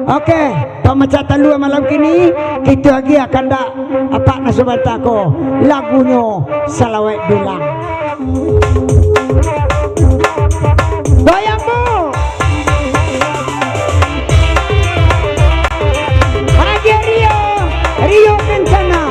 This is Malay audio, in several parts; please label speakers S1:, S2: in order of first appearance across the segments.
S1: Oke, pemecatan dua malam kini kita lagi akan dak apa nasobat aku lagunya Salawat Dulang. Goyang bu. Pagi Rio Kencana.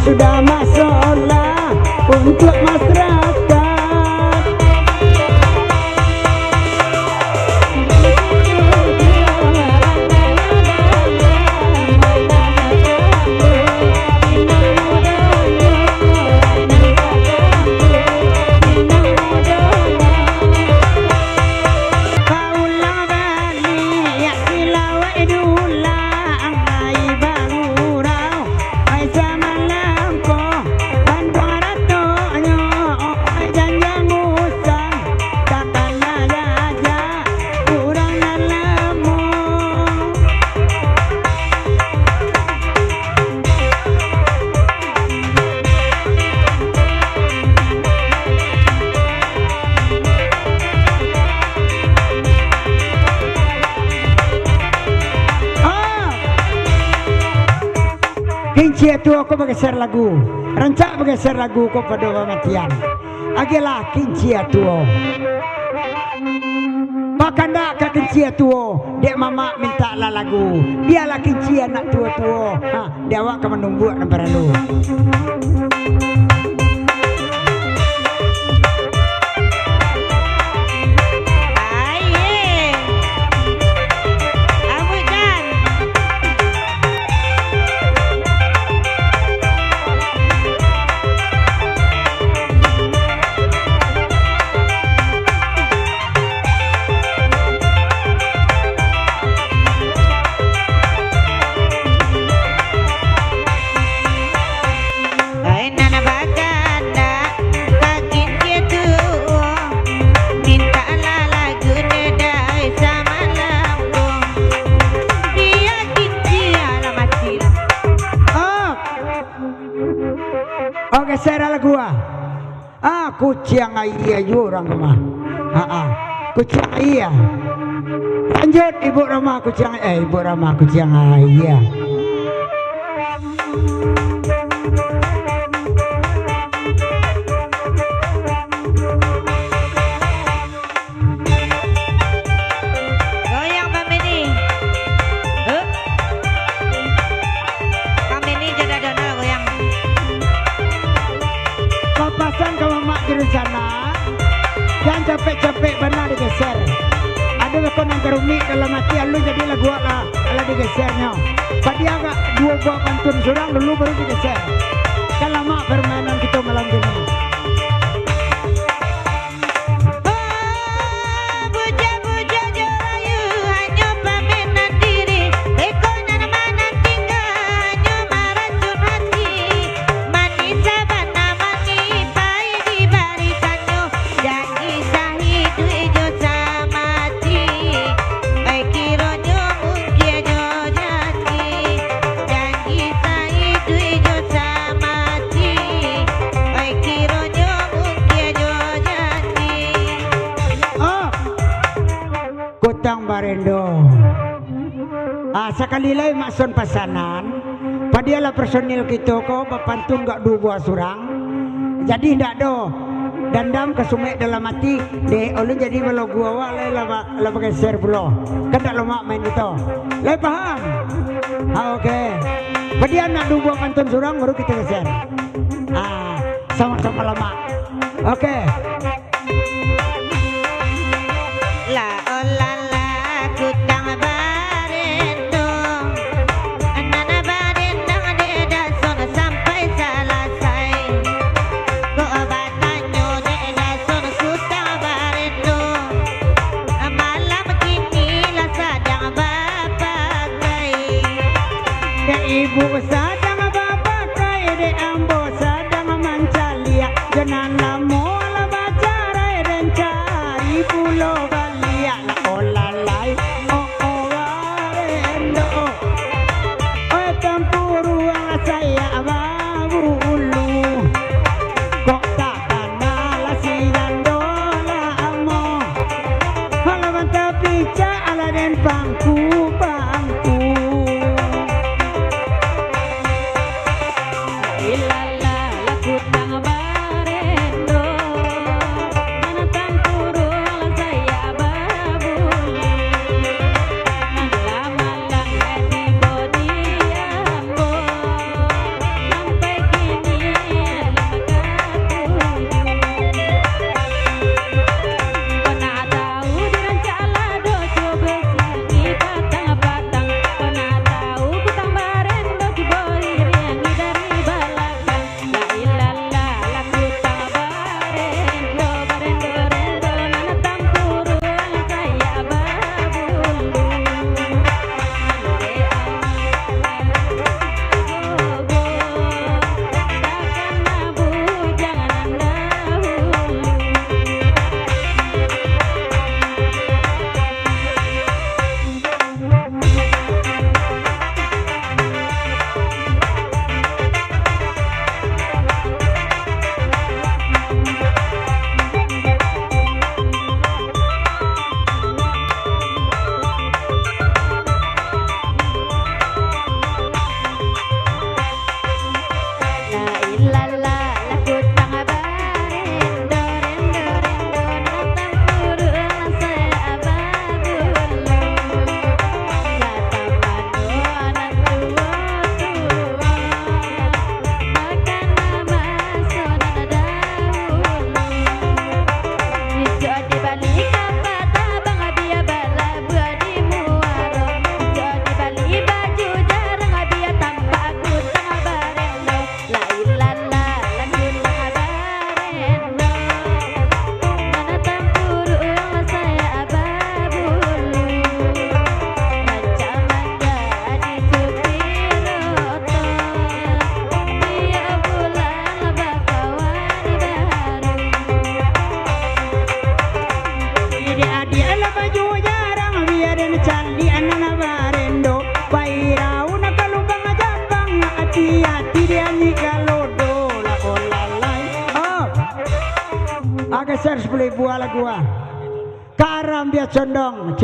S1: Sudah masalah untuk masyarakat. Kinci itu aku bergeser lagu, rancak bergeser lagu kau pada pematian. Agelah kinci itu. Pakanda ka kencia tuo, dek mama minta lah lagu. Biarlah kencia nak tua-tua. Ha, dia awak ka menunggu nak perlu. Oke, saya lagu kucing ayah orang rumah. Kucing ayah. Lanjut ibu Rama kucing ibu Rama kucing ayah. Jangan capek-capek benar digeser. Ada lekon yang kerumit dalam hati lu jadi lagu ala digesernya. Tadi agak dua buah pantun surang dulu baru digeser. Kan lama permainan kita malam ini. Kutang Barendo. Sekali lagi makson pasanan. Padialah personil kita kau bapantun gak dua surang. Jadi ndak do. Dandam ke sumek dalam hati. Deh, oleh jadi kalau gua walai lah pakai share pulau. Kan tak lemak main itu. Lai paham? Oke. Padian nak dua pantun surang baru kita geser. Sama-sama lama. Oke. Ibu sadang bapak kai de ambo sadang mancalia jangan lamo la bacara dan cari pulau balia la olalai warendo tempuru ang saya babu ulu kok tak kenal si dandola amo halaman tapi ala den pangku
S2: Ilala la kutang Barendo.
S1: candi anana barendo pairau nakalubang ajabang hati-hati dia nyikalodo la olalai. Oh agak share 10.000 lagu karam dia condong